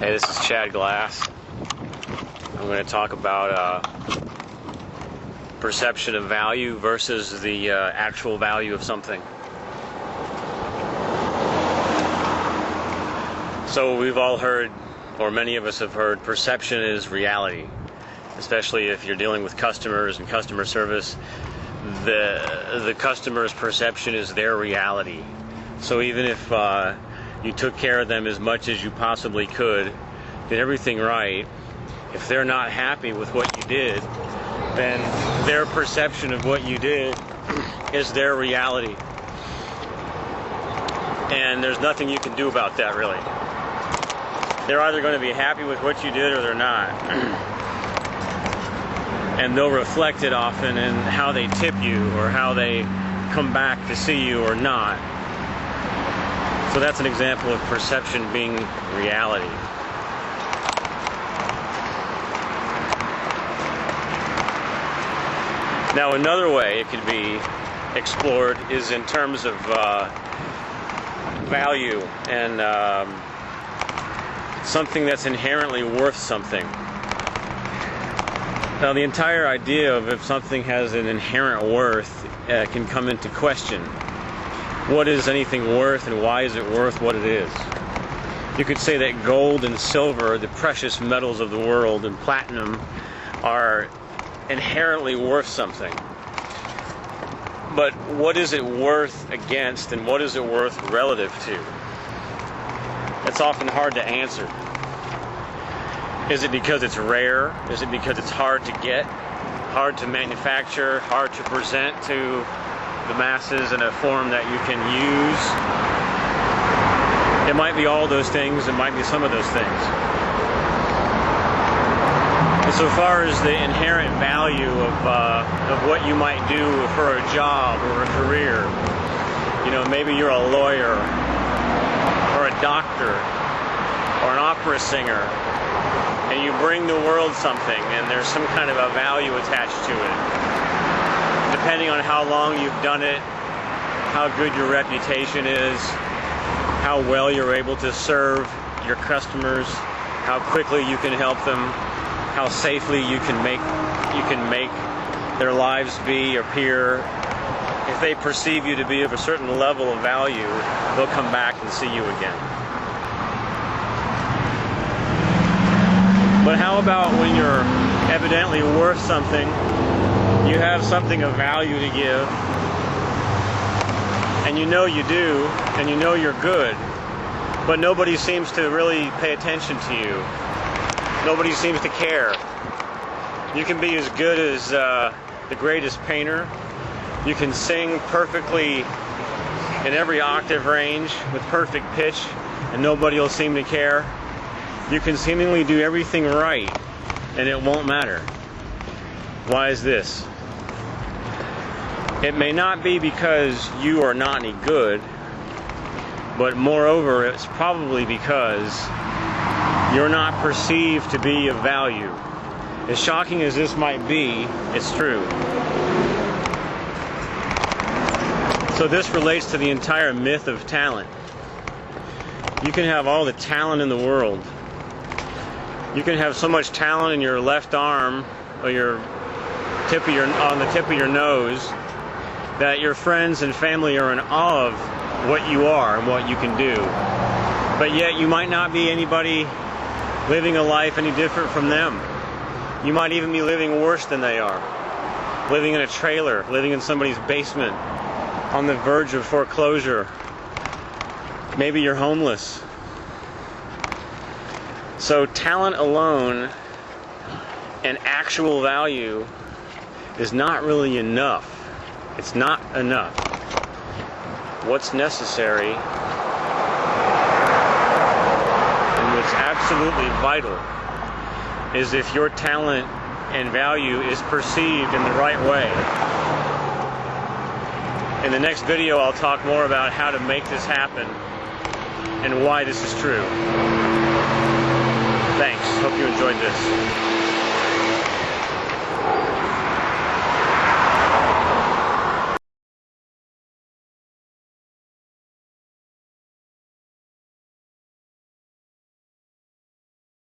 Hey, this is Chad Glass. I'm going to talk about perception of value versus the actual value of something. So we've all heard, or many of us have heard, perception is reality. Especially if you're dealing with customers and customer service, the customer's perception is their reality. So even if you took care of them as much as you possibly could, did everything right, if they're not happy with what you did, then their perception of what you did is their reality. And there's nothing you can do about that, really. They're either going to be happy with what you did or they're not. And they'll reflect it often in how they tip you or how they come back to see you or not. So that's an example of perception being reality. Now another way it could be explored is in terms of value and something that's inherently worth something. Now the entire idea of if something has an inherent worth can come into question. What is anything worth and why is it worth what it is? You could say that gold and silver, the precious metals of the world, and platinum are inherently worth something. But what is it worth against and what is it worth relative to? It's often hard to answer. Is it because it's rare? Is it because it's hard to get, hard to manufacture, hard to present to the masses in a form that you can use? It might be all those things, it might be some of those things. And so far as the inherent value of what you might do for a job or a career, you know, maybe you're a lawyer or a doctor or an opera singer, and you bring the world something and there's some kind of a value attached to it. Depending on how long you've done it, how good your reputation is, how well you're able to serve your customers, how quickly you can help them, how safely you can make their lives be or appear. If they perceive you to be of a certain level of value, they'll come back and see you again. But how about when you're evidently worth something, you have something of value to give, and you know you do, and you know you're good, but nobody seems to really pay attention to you. Nobody seems to care. You can be as good as the greatest painter. You can sing perfectly in every octave range with perfect pitch, and nobody will seem to care. You can seemingly do everything right, and it won't matter. Why is this? It may not be because you are not any good, but moreover, it's probably because you're not perceived to be of value. As shocking as this might be, it's true. So this relates to the entire myth of talent. You can have all the talent in the world. You can have so much talent in your left arm or on the tip of your nose that your friends and family are in awe of what you are and what you can do. But yet you might not be anybody living a life any different from them. You might even be living worse than they are. Living in a trailer, living in somebody's basement, on the verge of foreclosure. Maybe you're homeless. So talent alone and actual value is not really enough. It's not enough. What's necessary and what's absolutely vital is if your talent and value is perceived in the right way. In the next video, I'll talk more about how to make this happen and why this is true. Thanks. Hope you enjoyed this.